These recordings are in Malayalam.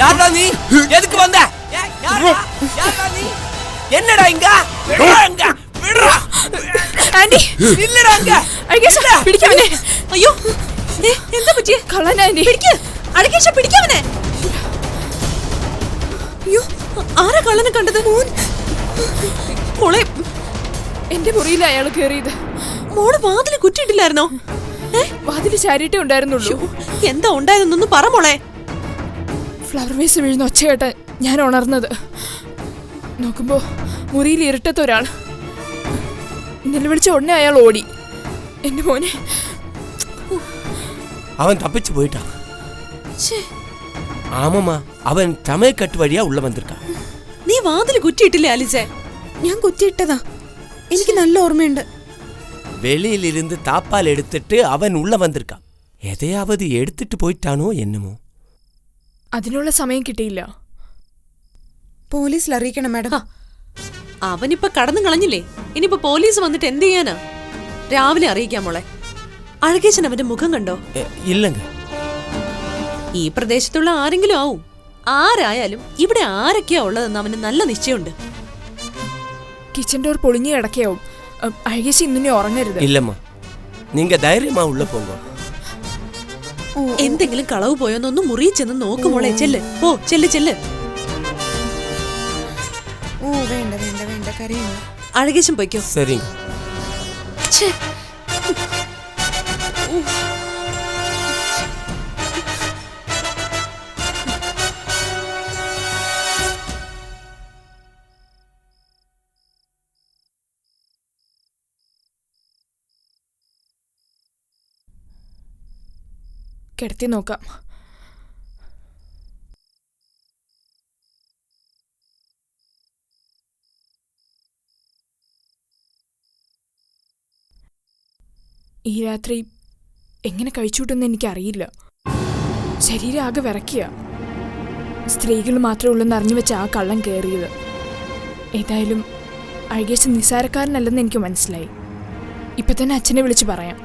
யாரா நீ? எதுக்கு வந்த? யாரா நீ? என்னடா இங்க? விடுங்க. விடுடா. ആന്റി இல்லடா இங்க. അഴകേശ പിടിക്കവനെ. അയ്യോ എന്താ പറ്റിയേ? കള്ളൻ ആന്റി. പിടിക്ക് അഴകേശ, പിടിക്കവനെ. അയ്യോ ആരാ കള്ളനെ കണ്ടത്? മോളെ എന്റെ മുറിയിൽ അയാൾ കയറിയത്. മോള് വാതില് കുറ്റിയിട്ടില്ലായിരുന്നോ? വാതില് ചാരിട്ടേ ഉണ്ടായിരുന്നുള്ളൂ. എന്താ ഉണ്ടായതെന്നൊന്ന് പറ മോളെ. ഫ്ലവർ വേസ് വീഴുന്ന ഒച്ചകേട്ട ഞാൻ ഉണർന്നത്. നോക്കുമ്പോ മുറിയിൽ ഇരുട്ടത്ത ഒരാൾ. നിലവിളിച്ച ഉടനെ അയാൾ ഓടി. എന്റെ മോനെ അവൻ തപ്പിച്ചു പോയിട്ടാ. ആമമ്മ, അവൻ തമിഴ്കട്ട് വഴിയാ ഉള്ള വന്നിരിക്ക. നീ വാതില് കുറ്റിയിട്ടില്ലേ ആലിസേ? ഞാൻ കുറ്റിയിട്ടതാ, എനിക്ക് നല്ല ഓർമ്മയുണ്ട്. വെളിയിലിരുന്ന് താപ്പാൽ എടുത്തിട്ട് അവൻ ഉള്ള വന്നിരിക്ക. എതയാവത് എടുത്തിട്ട് പോയിട്ടാണോ എന്നമോ. അതിനുള്ള സമയം കിട്ടിയില്ല. പോലീസിൽ അറിയിക്കണം മാഡം. അവനിപ്പോ കടന്നു കളഞ്ഞില്ലേ, ഇനിയിപ്പോ പോലീസ് വന്നിട്ട് എന്ത് ചെയ്യാനാ? രാവിലെ അറിയിക്കാം മോളെ. അഴകേശൻ അവന്റെ മുഖം കണ്ടോ? ഇല്ലങ്ക. ഈ പ്രദേശത്തുള്ള ആരെങ്കിലും ആവും. ആരായാലും ഇവിടെ ആരൊക്കെയാ ഉള്ളതെന്ന് അവന് നല്ല നിശ്ചയമുണ്ട്. കിച്ചൺ ഡോർ പൊളിഞ്ഞു കിടക്കയാവും. അഴകേശ ഇന്നെ ഉറങ്ങരുത്. ഇല്ലമ്മ, നീങ്ക ധൈര്യമാ ഉള്ള പോങ്ങോ. എന്തെങ്കിലും കളവ് പോയോന്നൊന്ന് മുറിയിൽ ചെന്ന് നോക്കുമോളെ. ചെല്ല്, പോ, ചെല്ല് ചെല്ല്. ഓ വേണ്ട വേണ്ട വേണ്ട, കരയുന്നു. അഴകേശൻ പോയിക്കോ. ശരി. കിടത്തി നോക്കാം. ഈ രാത്രി എങ്ങനെ കഴിച്ചുകൂട്ടെന്ന് എനിക്കറിയില്ല. ശരീരം ആകെ വിറയ്ക്കുക. സ്ത്രീകൾ മാത്രമേ ഉള്ളെന്ന് അറിഞ്ഞു വെച്ച ആ കള്ളൻ കയറിയത്. ഏതായാലും അഴകേശ നിസ്സാരക്കാരനല്ലെന്ന് എനിക്ക് മനസ്സിലായി. ഇപ്പം തന്നെ അച്ഛനെ വിളിച്ച് പറയാം.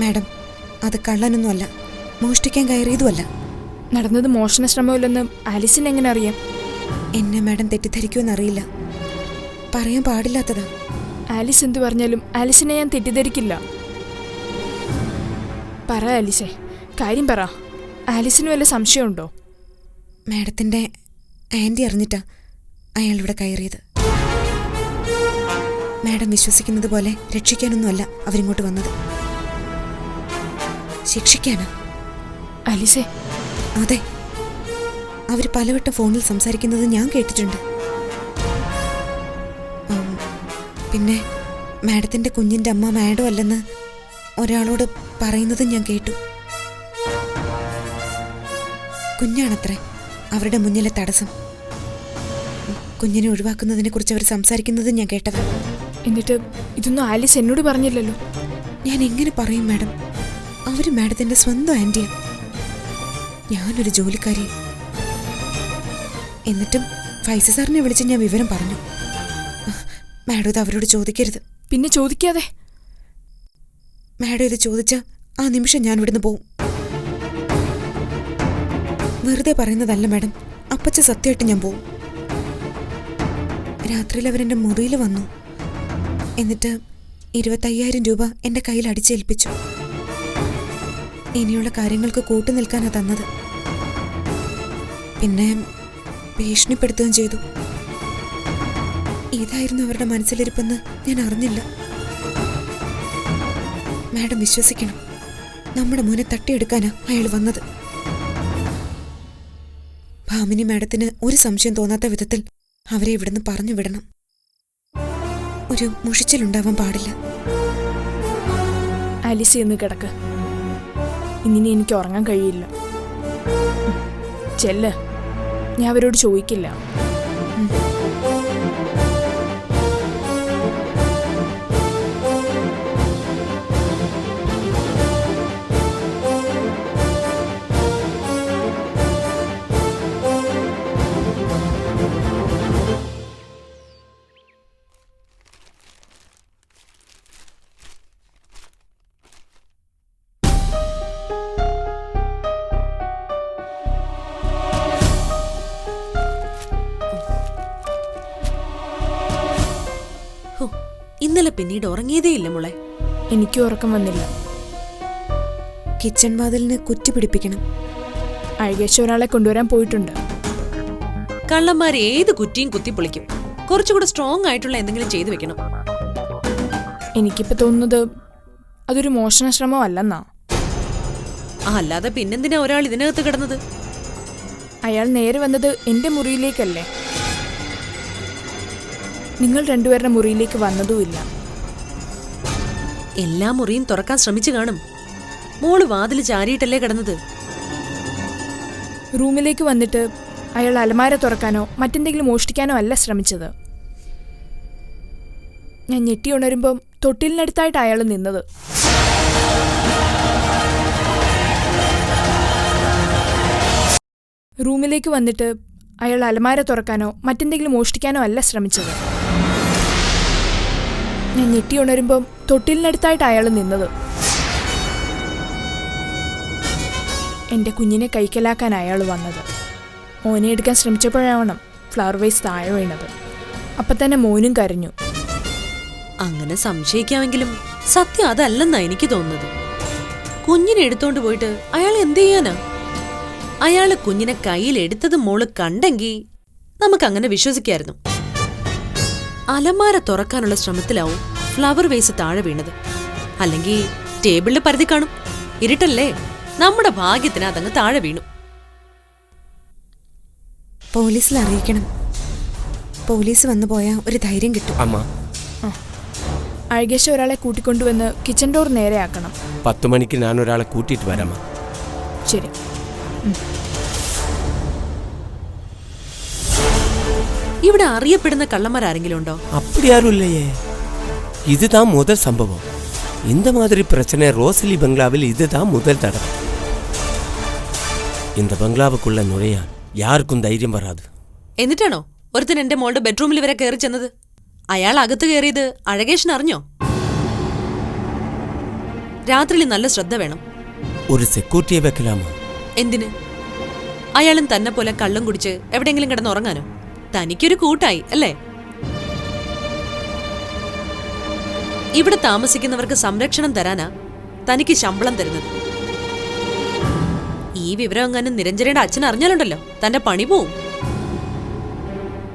മാഡം, അത് കള്ളനൊന്നുമല്ല, മോഷ്ടിക്കാൻ കയറിയതുമല്ല. നടന്നത് മോഷണ ശ്രമമില്ലെന്ന് ആലിസിന് എങ്ങനെ അറിയാം? എന്നെ മാഡം തെറ്റിദ്ധരിക്കുമെന്നറിയില്ല. പറയാൻ പാടില്ലാത്തതാ. ആലിസ് എന്തു പറഞ്ഞാലും ആലിസിനെ ഞാൻ തെറ്റിദ്ധരിക്കില്ല. പറ ആലിസേ, കാര്യം പറ. ആലിസിന് വല്ല സംശയമുണ്ടോ? മാഡത്തിൻ്റെ ആൻറ്റി അറിഞ്ഞിട്ടാ അയാളിവിടെ കയറിയത്. മാഡം വിശ്വസിക്കുന്നത് പോലെ രക്ഷിക്കാനൊന്നുമല്ല അവരിങ്ങോട്ട് വന്നത്, ശിക്ഷിക്കാനാ. ആലിസേ? അതെ, അവർ പലവട്ടം ഫോണിൽ സംസാരിക്കുന്നത് ഞാൻ കേട്ടിട്ടുണ്ട്. പിന്നെ മാഡത്തിൻ്റെ കുഞ്ഞിൻ്റെ അമ്മ മാഡം അല്ലെന്ന് ഒരാളോട് പറയുന്നത് ഞാൻ കേട്ടു. കുഞ്ഞാണത്രേ അവരുടെ മുന്നിലെ തടസ്സം. കുഞ്ഞിനെ ഒഴിവാക്കുന്നതിനെ കുറിച്ച് അവർ സംസാരിക്കുന്നത് ഞാൻ കേട്ടതാ. എന്നിട്ട് ഇതൊന്നും ആലിസ് എന്നോട് പറഞ്ഞില്ലല്ലോ. ഞാൻ എങ്ങനെ പറയും മാഡം? അവർ മാഡത്തിൻ്റെ സ്വന്തം ആൻറ്റിയാണ്, ഞാനൊരു ജോലിക്കാരി. എന്നിട്ടും ഫൈസി സാറിനെ വിളിച്ച് ഞാൻ വിവരം പറഞ്ഞു. മാഡം ഇത് അവരോട് ചോദിക്കരുത്. പിന്നെ ചോദിക്കാതെ? മാഡം ഇത് ചോദിച്ചാൽ ആ നിമിഷം ഞാൻ ഇവിടുന്ന് പോവും. വെറുതെ പറയുന്നതല്ല മാഡം, അപ്പച്ച സത്യമായിട്ട് ഞാൻ പോവും. രാത്രിയിൽ അവരെൻ്റെ മുറിയിൽ വന്നു. എന്നിട്ട് 25,000 രൂപ എൻ്റെ കയ്യിൽ അടിച്ചേൽപ്പിച്ചു. ഇനിയുള്ള കാര്യങ്ങൾക്ക് കൂട്ടു നിൽക്കാനാണ് തന്നത്. പിന്നെ ഭീഷണിപ്പെടുത്തുകയും ചെയ്തു. ഇതായിരുന്നു അവരുടെ മനസ്സിലിരിപ്പെന്ന് ഞാൻ അറിഞ്ഞില്ല. മാഡം വിശ്വസിക്കണം, നമ്മുടെ മോനെ തട്ടിയെടുക്കാനാ അയാൾ വന്നത്. ഭാമിനി മാഡത്തിന് ഒരു സംശയം തോന്നാത്ത വിധത്തിൽ അവരെ ഇവിടുന്ന് പറഞ്ഞു വിടണം. ഒരു മുഷിച്ചിലുണ്ടാവാൻ പാടില്ല. ആലിസി എന്ന് കിടക്ക്. ഇനി എനിക്ക് ഉറങ്ങാൻ കഴിയില്ല. ചെല്ല്, ഞാൻ അവരോട് ചോദിക്കില്ല. ഇന്നലെ പിന്നീട് ഉറങ്ങിയതേയില്ല മോളെ. എനിക്കും ഉറക്കം വന്നില്ല. കിച്ചൺ വാതിലിന് കുറ്റി പിടിപ്പിക്കണം. അഴകേശ ഒരാളെ കൊണ്ടുവരാൻ പോയിട്ടുണ്ട്. കള്ളന്മാർ ഏത് കുറ്റിയും കുത്തിപ്പൊളിക്കും. കുറച്ചുകൂടെ സ്ട്രോങ് ആയിട്ടുള്ള എന്തെങ്കിലും ചെയ്തു വെക്കണം. എനിക്കിപ്പോ തോന്നുന്നത് അതൊരു മോഷണ ശ്രമം അല്ലെന്നാ. അല്ലാതെ പിന്നെന്തിനാ ഒരാൾ ഇതിനകത്ത് കിടന്നത്? അയാൾ നേരെ വന്നത് എന്റെ മുറിയിലേക്കല്ലേ? നിങ്ങൾ രണ്ടുപേരുടെ മുറിയിലേക്ക് വന്നതുമില്ല. എല്ലാ മുറിയും തുറക്കാൻ ശ്രമിച്ചു കാണും. മോള് വാതിൽ ചാരിയിട്ടല്ലേ കിടന്നത്? റൂമിലേക്ക് വന്നിട്ട് അയാൾ അലമാര തുറക്കാനോ മറ്റെന്തെങ്കിലും മോഷ്ടിക്കാനോ അല്ല ശ്രമിച്ചത്. ഞാൻ ഞെട്ടി ഉണരുമ്പം തൊട്ടിലിനടുത്തായിട്ട് അയാൾ നിന്നത്. റൂമിലേക്ക് വന്നിട്ട് അയാൾ അലമാര തുറക്കാനോ മറ്റെന്തെങ്കിലും മോഷ്ടിക്കാനോ അല്ല ശ്രമിച്ചത്. ഞാൻ ഞെട്ടി ഉണരുമ്പം തൊട്ടിലിനടുത്തായിട്ട് അയാൾ നിന്നത്. എൻ്റെ കുഞ്ഞിനെ കൈക്കലാക്കാൻ അയാൾ വന്നത്. മോനെ എടുക്കാൻ ശ്രമിച്ചപ്പോഴാവണം ഫ്ലവർ വേസ് താഴെ വീണത്. അപ്പം തന്നെ മോനും കരഞ്ഞു. അങ്ങനെ സംശയിക്കാമെങ്കിലും സത്യം അതല്ലെന്നാ എനിക്ക് തോന്നുന്നത്. കുഞ്ഞിനെ എടുത്തോണ്ട് പോയിട്ട് അയാൾ എന്ത് ചെയ്യാനാ? അയാള് കുഞ്ഞിനെ കയ്യിലെടുത്തത് മോള് കണ്ടെങ്കിൽ നമുക്കങ്ങനെ വിശ്വസിക്കായിരുന്നു. അലമാര തുറക്കാനുള്ള ശ്രമത്തിലാവും ഫ്ലവർ വേസ് താഴെ വീണത്. അല്ലെങ്കിൽ ടേബിളിൽ പരതി കാണും. ഇരുട്ടല്ലേ, നമ്മുടെ ഭാഗ്യത്തിന് അതങ്ങ് താഴെ വീണു. പോലീസിൽ അറിയിക്കണം. പോലീസ് വന്നു പോയാൽ ഒരു ധൈര്യം കിട്ടും. അമ്മ, അഴകേശ ഒരാളെ കൂട്ടിക്കൊണ്ടുവന്ന് കിച്ചൺ ഡോർ നേരെയാക്കണം. 10 മണിക്ക് ഞാൻ ഒരാളെ കൂട്ടിയിട്ട് വരാമ. ശരി. ഇവിടെ അറിയപ്പെടുന്ന കള്ളന്മാരെങ്കിലും ഉണ്ടോ? அப்படி யாரும் இல்லையே. இதுதான் முதல் சம்பவம். இந்த மாதிரி பிரச்சனை ரோசலி பங்களாவில் இதுதான் முதல் தடவை. இந்த பங்களாவுக்குள்ள நுழைய யாருக்கும் தைரியம் வராது. എന്നിട്ടാണോ ഒരുത്തൻ എന്റെ മോളുടെ ബെഡ്റൂമിൽ വരെ കയറി ചെന്നത്? അയാൾ അകത്ത് കയറിയത് അഴകേശൻ അറിഞ്ഞോ? രാത്രിയിൽ നല്ല ശ്രദ്ധ വേണം. ഒരു സെക്യൂരിറ്റിയെ വെക്കലാമോ? എന്തിന്? അയാളും തന്നെ പോലെ കള്ളം കുടിച്ച് എവിടെയെങ്കിലും കിടന്നുറങ്ങാനോ? തനിക്കൊരു കൂട്ടായി അല്ലേ? ഇവിടെ താമസിക്കുന്നവർക്ക് സംരക്ഷണം തരാനാ തനിക്ക് ശമ്പളം തരുന്നത്. ഈ വിവരം എങ്ങാനും നിരഞ്ജനയുടെ അച്ഛൻ അറിഞ്ഞാലുണ്ടല്ലോ തന്റെ പണി പോവും.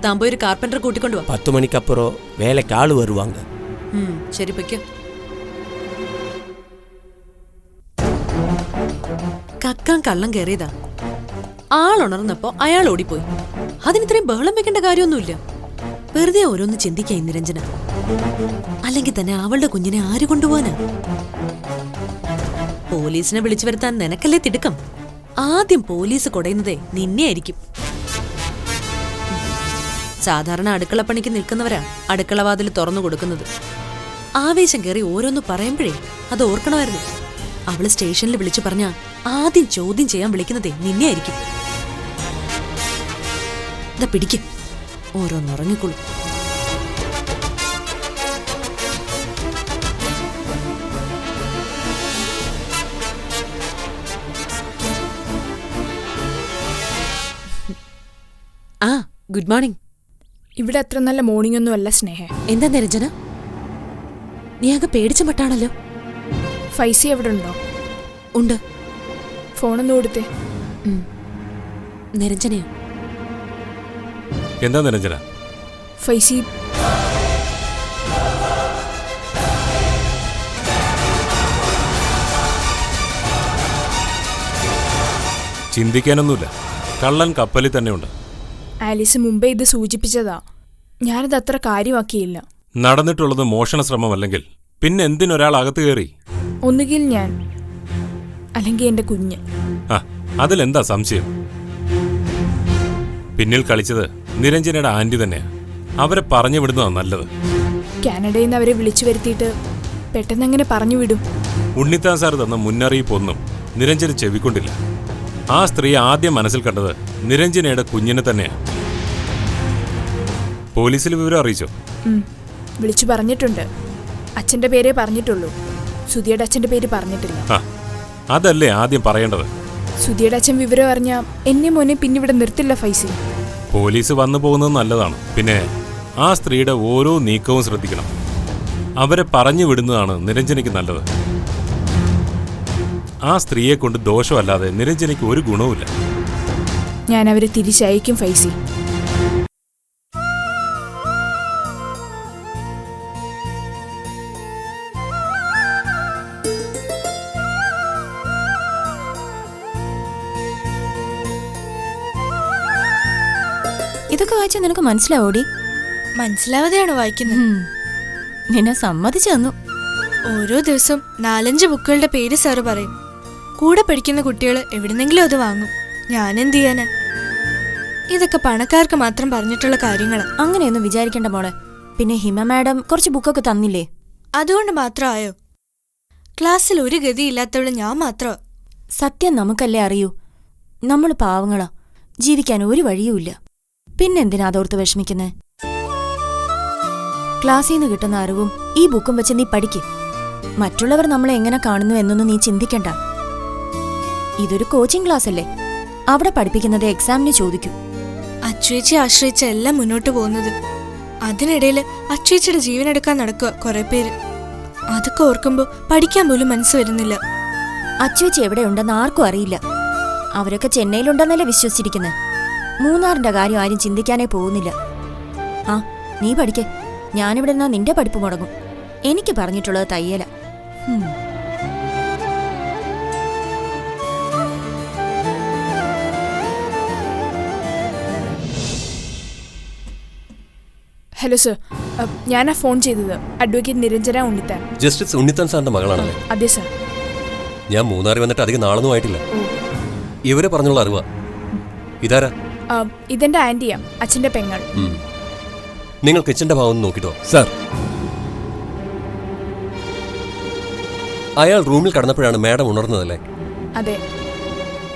താൻ പോയി ഒരു കാർപ്പന്റർ കൂട്ടിക്കൊണ്ടുവാ. 10 മണിക്കപ്പുറം വേലയ്ക്ക് ആള് വരുവാങ്ക. ശരി, പൊയ്ക്കോ. കക്കാൻ കള്ളം കയറിയതാ. ആളുണർന്നപ്പോ അയാൾ ഓടിപ്പോയി. അതിനിത്രയും ബഹളം വെക്കേണ്ട കാര്യമൊന്നുമില്ല. വെറുതെ ഓരോന്ന് ചിന്തിക്കായി നിരഞ്ജന. അല്ലെങ്കിൽ തന്നെ അവളുടെ കുഞ്ഞിനെ ആര് കൊണ്ടുപോവാനാ? പോലീസിനെ വിളിച്ചു വരുത്താൻ നിനക്കല്ലേ തിടുക്കം? ആദ്യം പോലീസ് കൊടയുന്നതേ നിന്നെയായിരിക്കും. സാധാരണ അടുക്കളപ്പണിക്ക് നിൽക്കുന്നവരാ അടുക്കളവാതിൽ തുറന്നു കൊടുക്കുന്നത്. ആവേശം കയറി ഓരോന്ന് പറയുമ്പോഴേ അത് ഓർക്കണമായിരുന്നു. അവള് സ്റ്റേഷനിൽ വിളിച്ചു പറഞ്ഞാ ആദ്യം ചോദ്യം ചെയ്യാൻ വിളിക്കുന്നതേ നിന്നെയായിരിക്കും. ഇതാ പിടിക്കും, ഓരോന്നുറങ്ങിക്കൊള്ളും. ആ, ഗുഡ് മോർണിംഗ്. ഇവിടെ അത്ര നല്ല മോർണിംഗ് ഒന്നും അല്ല സ്നേഹ. എന്താ നിരഞ്ജന, നീ ആകെ പേടിച്ച മട്ടാണല്ലോ. ഫൈസി എവിടെ ഉണ്ടോ? ഉണ്ട്. ഫോണൊന്ന് കൊടുത്തേ. നിരഞ്ജനയോ? എന്താ നിരഞ്ജന? ഫൈസി ചിന്തിക്കാനൊന്നുമില്ല. കള്ളൻ കപ്പലിൽ തന്നെയുണ്ട്. ആലീസ് മുമ്പേ ഇത് സൂചിപ്പിച്ചതാ. ഞാനത് അത്ര കാര്യമാക്കിയില്ല. നടന്നിട്ടുള്ളത് മോഷണ ശ്രമമല്ലെങ്കിൽ പിന്നെ എന്തിനൊരാൾ അകത്ത് കയറി? ഒന്നുകിൽ ഞാൻ, അല്ലെങ്കിൽ എന്റെ കുഞ്ഞ്. ആ, അതിലെന്താ സംശയം? പിന്നിൽ കളിച്ചത് നിരഞ്ജനയുടെ ആന്റി തന്നെയാ. അവരെ പറഞ്ഞു വിടുന്നതാ നല്ലത്. കാനഡയിൽ നിന്ന് അവരെ വിളിച്ചു വരുത്തിയിട്ട് പെട്ടെന്ന് എങ്ങനെ പറഞ്ഞു വിടും? ഉണ്ണിത്താൻ സാർ തന്ന മുന്നറിയിപ്പൊന്നും നിരഞ്ജന ചെവിക്കൊണ്ടില്ല. ആ സ്ത്രീ ആദ്യം മനസ്സിൽ കണ്ടത് നിരഞ്ജനയുടെ കുഞ്ഞിനെ തന്നെയാ. പോലീസിൽ വിവരം അറിയിച്ചോ? വിളിച്ചു പറഞ്ഞിട്ടുണ്ട്. അച്ഛന്റെ പേരേ പറഞ്ഞിട്ടുള്ളൂ. സുധിയുടെ അച്ഛന്റെ പേര് പറഞ്ഞിട്ടില്ല. ആ, അതല്ലേ ആദ്യം പറയേണ്ടത്. സുധിയുടെ അച്ഛൻ വിവരം അറിഞ്ഞ എന്നെ മോനെ പിന്നിവിടെ നിർത്തില്ല ഫൈസി. പോലീസ് വന്നു പോകുന്നത് നല്ലതാണ്. പിന്നെ ആ സ്ത്രീയുടെ ഓരോ നീക്കവും ശ്രദ്ധിക്കണം. അവരെ പറഞ്ഞു വിടുന്നതാണ് നിരഞ്ജനയ്ക്ക് നല്ലത്. ആ സ്ത്രീയെ കൊണ്ട് ദോഷമല്ലാതെ നിരഞ്ജനയ്ക്ക് ഒരു ഗുണവുമില്ല. ഞാൻ അവരെ തിരിച്ചയക്കും ഫൈസി. ഇതൊക്കെ വായിച്ചാൽ നിനക്ക് മനസ്സിലാവോടി? മനസ്സിലാവാതെയാണ് വായിക്കുന്നത്. നിന്നെ സമ്മതിച്ചു തന്നു. ഓരോ ദിവസം 4-5 ബുക്കുകളുടെ പേര് സാറ് പറയും. കൂടെ പഠിക്കുന്ന കുട്ടികൾ എവിടുന്നെങ്കിലും അത് വാങ്ങും. ഞാനെന്ത് ചെയ്യാനാ? ഇതൊക്കെ പണക്കാർക്ക് മാത്രം പറഞ്ഞിട്ടുള്ള കാര്യങ്ങളാ. അങ്ങനെയൊന്നും വിചാരിക്കണ്ട മോളെ. പിന്നെ ഹിമ മാഡം കുറച്ച് ബുക്കൊക്കെ തന്നില്ലേ? അതുകൊണ്ട് മാത്രമായോ? ക്ലാസ്സിൽ ഒരു ഗതിയില്ലാത്തവള് ഞാൻ മാത്രമാ. സത്യം നമുക്കല്ലേ അറിയൂ. നമ്മൾ പാവങ്ങളാ, ജീവിക്കാൻ ഒരു വഴിയുമില്ല. പിന്നെന്തിനാ അതോർത്ത് വിഷമിക്കുന്നേ? ക്ലാസ്സിൽ നിന്ന് കിട്ടുന്ന അറിവും ഈ ബുക്കും വെച്ച് നീ പഠിക്ക്. മറ്റുള്ളവർ നമ്മളെ എങ്ങനെ കാണുന്നു എന്നൊന്നും നീ ചിന്തിക്കണ്ട. ഇതൊരു കോച്ചിങ് ക്ലാസ് അല്ലേ, അവിടെ പഠിപ്പിക്കുന്നത് എക്സാമിന് ചോദിക്കും. അച്ചുവേച്ചി ആശ്രയിച്ച എല്ലാം മുന്നോട്ട് പോകുന്നത്. അതിനിടയിൽ അച്ചുവേച്ചിയുടെ ജീവനെടുക്കാൻ നടക്കുക കുറെ പേര്. അതൊക്കെ ഓർക്കുമ്പോ പഠിക്കാൻ പോലും മനസ്സ് വരുന്നില്ല. അച്ചുവെച്ച് എവിടെയുണ്ടെന്ന് ആർക്കും അറിയില്ല. അവരൊക്കെ ചെന്നൈയിലുണ്ടെന്നല്ലേ വിശ്വസിച്ചിരിക്കുന്നത്. മൂന്നാറിന്റെ കാര്യം ആരും ചിന്തിക്കാനേ പോകുന്നില്ല. ആ, നീ പഠിക്കേ. ഞാനിവിടെ നിന്നാ നിന്റെ പഠിപ്പ് മുടങ്ങും. എനിക്ക് പറഞ്ഞിട്ടുള്ളത് തയ്യല. ഹലോ സർ, ഞാനാ ഫോൺ ചെയ്തത്. അഡ്വക്കേറ്റ് നിരഞ്ജന ഉണ്ണിത്താൻ. ജസ്റ്റിസ് ഉണ്ണിത്താൻ സാറിന്റെ മകളാണല്ലേ? അതെ സർ. ഞാൻ മൂന്നാറിൽ വന്നിട്ട് അധികം നാളൊന്നും ആയിട്ടില്ല. ഇവരെ പറഞ്ഞുള്ള അറിവാ. ഇതാരാ? ഇതെന്റെ ആന്റിയാ, അച്ഛന്റെ പെങ്ങൾ. നിങ്ങൾ കിച്ചന്റെ ഭാഗം നോക്കിട്ടോ. സർ, അയാൾ റൂമിൽ കടന്നപ്പോഴാണ് മാഡം ഉണർന്നതല്ലേ? അതെ.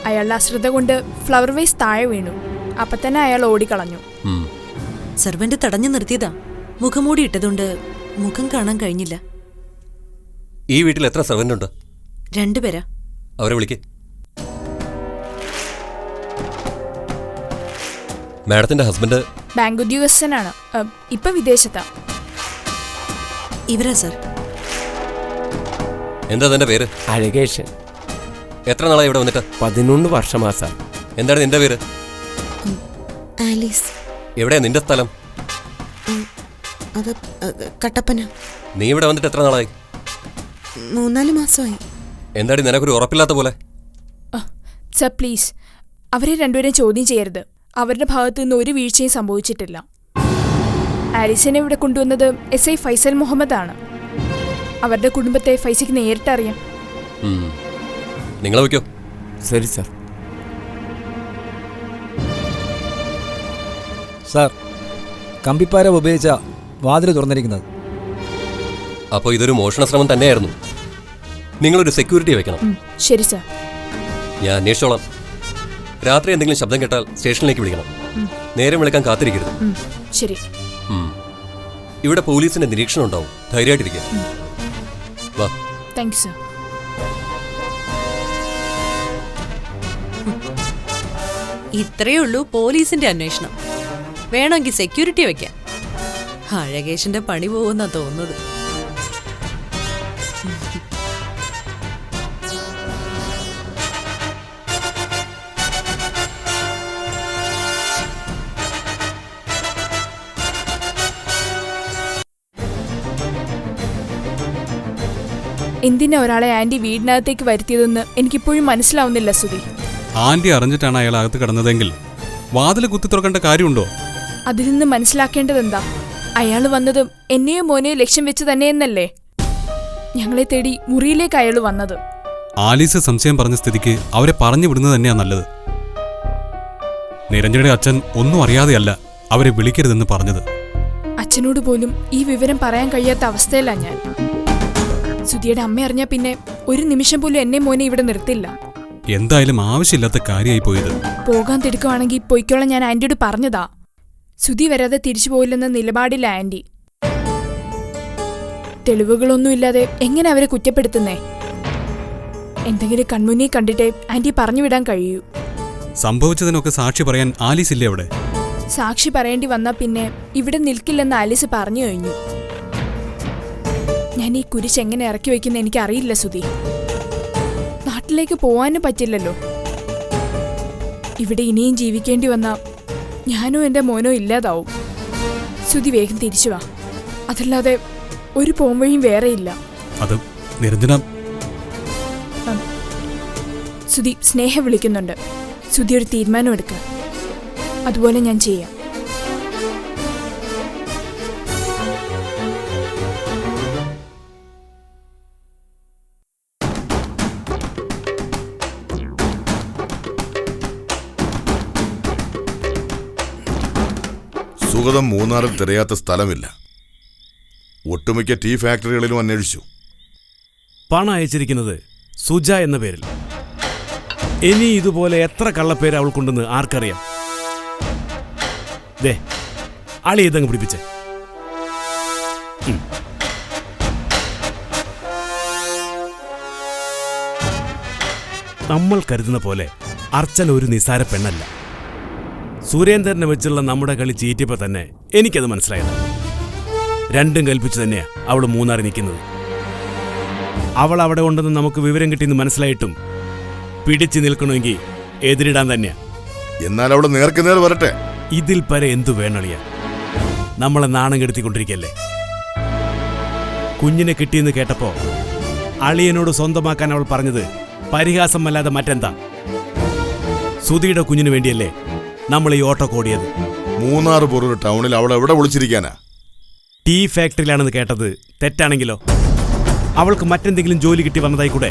അയാളുടെ അശ്രദ്ധ കൊണ്ട് ഫ്ലവർ വേസ് താഴെ വീണു. അപ്പൊ തന്നെ അയാൾ ഓടിക്കളഞ്ഞു. സെർവന്റ് തടഞ്ഞു നിർത്തിയതാ. മുഖംമൂടി ഇട്ടതുകൊണ്ട് മുഖം കാണാൻ കഴിഞ്ഞില്ല. ഈ വീട്ടിൽ എത്ര സെർവന്റ് ഉണ്ട്? 2 പേരാ. അവരെ വിളിക്ക്. മാഡത്തിന്റെ ഹസ്ബൻഡ് ബാങ്ക് ഉദ്യോഗസ്ഥനാണ്. ഇപ്പൊ വിദേശത്താ. ഇവരാ സർ. എന്താ തന്റെ പേര്? അഴകേഷൻ. എത്ര നാളായി ഇവിടെ വന്നിട്ട്? 11 വർഷമാ സാർ. എന്താണ് നിന്റെ പേര്? ആലീസ്. എവിടെയാ നിന്റെ സ്ഥലം? അത് കട്ടപ്പന. നീ ഇവിടെ വന്നിട്ട് എത്ര നാളായി? 3-4 മാസമായി. എന്താടി നിനക്കൊരു ഉറപ്പില്ലാത്ത പോലെ? സർ പ്ലീസ്, അവരെ രണ്ടുപേരെയും ചോദ്യം ചെയ്യരുത്. അവരുടെ ഭാഗത്തു നിന്ന് ഒരു വീഴ്ചയും സംഭവിച്ചിട്ടില്ല. ആലീസിനെ ഇവിടെ കൊണ്ടുവന്നത് SI ഫൈസൽ മുഹമ്മദ് ആണ്. അവരുടെ കുടുംബത്തെ ഫൈസിക്ക് നേരിട്ട് അറിയാം. നിങ്ങളെ വയ്ക്കോ. ശരി സാർ. സാർ, കമ്പിപ്പാര ഉപയോഗിച്ച വാതിൽ തുറന്നിരിക്കുന്നത്. അപ്പോൾ ഇതൊരു മോഷണ ശ്രമം തന്നെയായിരുന്നു. നിങ്ങളൊരു സെക്യൂരിറ്റി വെക്കണം. ശരി സാർ. ഞാൻ അന്വേഷിച്ചോളാം. രാത്രി എന്തെങ്കിലും ശബ്ദം കേട്ടാൽ സ്റ്റേഷനിലേക്ക് വിളിക്കണം. നേരം വിളിക്കാൻ കാത്തിരിക്കരുത്. ശരി. ഇവിടെ പോലീസിന്റെ നിരീക്ഷണം ഉണ്ടാവും. ധൈര്യമായിട്ടിരിക്കുക. വാ. Thank you sir. ഇത്രയേ ഉള്ളൂ പോലീസിന്റെ അന്വേഷണം. വേണമെങ്കിൽ സെക്യൂരിറ്റി വെക്കാം. അഴകേശന്റെ പണി പോകുന്നാ തോന്നുന്നത്. എന്തിനാ ഒരാളെ ആന്റി വീടിനകത്തേക്ക് വരുത്തിയതെന്ന് എനിക്കിപ്പോഴും മനസ്സിലാവുന്നില്ല സുധി. ആന്റി അറിഞ്ഞിട്ടാണ് അയാൾ അകത്ത് കിടന്നതെങ്കിൽ വാതിൽ കുത്തി തുറക്കേണ്ട കാര്യമുണ്ടോ? അതിൽ നിന്ന് മനസ്സിലാക്കേണ്ടതെന്താ? അയാൾ വന്നത് എന്നെയോ മോനെയോ ലക്ഷ്യം വെച്ച് തന്നെയെന്നല്ലേ? ഞങ്ങളെ തേടി മുറിയിലേക്ക് അയാൾ വന്നത്. ആലീസ് സംശയം പറഞ്ഞ സ്ഥിതിക്ക് അവരെ പറഞ്ഞു വിടുന്നത് തന്നെയാ നല്ലത്. നിരഞ്ജനയുടെ അച്ഛൻ ഒന്നും അറിയാതെയല്ല അവരെ വിളിക്കരുതെന്ന് പറഞ്ഞത്. അച്ഛനോട് പോലും ഈ വിവരം പറയാൻ കഴിയാത്ത അവസ്ഥയിലാ ഞാൻ. സുധിയുടെ അമ്മ അറിഞ്ഞാ പിന്നെ ഒരു നിമിഷം പോലും എന്നെ മോനെ ഇവിടെ നിർത്തില്ല. എന്തായാലും ആവശ്യമില്ലാത്ത കാര്യമായി പോയത്. പോകാൻ തിടുക്കുവാണെങ്കിൽ പൊയ്ക്കോളാൻ ഞാൻ ആന്റിയോട് പറഞ്ഞതാ. സുധി വരാതെ തിരിച്ചു പോയില്ലെന്ന നിലപാടില്ല ആന്റി. തെളിവുകളൊന്നുമില്ലാതെ എങ്ങനെ അവരെ കുറ്റപ്പെടുത്തുന്നേ? എന്തെങ്കിലും കൺമുന്നിൽ കണ്ടിട്ടേ ആന്റി പറഞ്ഞു വിടാൻ കഴിയൂ. സംഭവിച്ചതിനൊക്കെ സാക്ഷി പറയാൻ ആലീസ് ഇല്ലേ അവിടെ? സാക്ഷി പറയേണ്ടി വന്നാ പിന്നെ ഇവിടെ നിൽക്കില്ലെന്ന് ആലീസ് പറഞ്ഞു കഴിഞ്ഞു. ഞാൻ ഈ കുരിശ് എങ്ങനെ ഇറക്കി വെക്കുന്ന എനിക്ക് അറിയില്ല സുധി. നാട്ടിലേക്ക് പോവാനും പറ്റില്ലല്ലോ. ഇവിടെ ഇനിയും ജീവിക്കേണ്ടി വന്ന ഞാനോ എൻ്റെ മോനോ ഇല്ലാതാവും. സുധി വേഗം തിരിച്ചു വാ. അതല്ലാതെ ഒരു പോംവഴിയും വേറെയില്ല. അത് നിരഞ്ജന. സുധി, സ്നേഹം വിളിക്കുന്നുണ്ട്. സുധി ഒരു തീരുമാനം എടുക്കുക. അതുപോലെ ഞാൻ ചെയ്യാം. സുഗതം മൂന്നാറിൽ തിരയാത്ത സ്ഥലമില്ല. ഒട്ടുമിക്ക ടീ ഫാക്ടറികളിലും അന്വേഷിച്ചു. പണം അയച്ചിരിക്കുന്നത് സുജ എന്ന പേരിൽ. ഇനി ഇതുപോലെ എത്ര കള്ളപ്പേര് അവൾക്കുണ്ടെന്ന് ആർക്കറിയാം? ദേ, അളി ഇതങ്ങ് പിടിപ്പിച്ചേ. നമ്മൾ കരുതുന്ന പോലെ അർച്ചന ഒരു നിസാര പെണ്ണല്ല. സുരേന്ദ്രനെ വെച്ചുള്ള നമ്മുടെ കളി ചീറ്റിയപ്പോൾ തന്നെ എനിക്കത് മനസ്സിലായത്. രണ്ടും കൽപ്പിച്ച് തന്നെയാ അവൾ മൂന്നാറിൽ നിൽക്കുന്നത്. അവൾ അവിടെ ഉണ്ടെന്ന് നമുക്ക് വിവരം കിട്ടിയെന്ന് മനസ്സിലായിട്ടും പിടിച്ചു നിൽക്കണമെങ്കിൽ എതിരിടാൻ തന്നെയാ. എന്നാൽ അവൾ നേർക്കുനേർ വരട്ടെ. ഇതിൽ പര എന്തു വേണളിയ? നമ്മളെ നാണം കെടുത്തിക്കൊണ്ടിരിക്കല്ലേ? കുഞ്ഞിനെ കിട്ടിയെന്ന് കേട്ടപ്പോ അളിയനോട് സ്വന്തമാക്കാൻ അവൾ പറഞ്ഞത് പരിഹാസമല്ലാതെ മറ്റെന്താ? സുധിയുടെ കുഞ്ഞിന് വേണ്ടിയല്ലേ നമ്മൾ ഈ ഓട്ടോ കോടിയത്. മൂന്നാർ പോലൊരു ടൗണിൽ അവൾ എവിടെ വിളിച്ചിരിക്കാനാ? ടീ ഫാക്ടറിയിലാണെന്ന് കേട്ടത് തെറ്റാണെങ്കിലോ? അവൾക്ക് മറ്റെന്തെങ്കിലും ജോലി കിട്ടി വന്നതായി കൂടെ.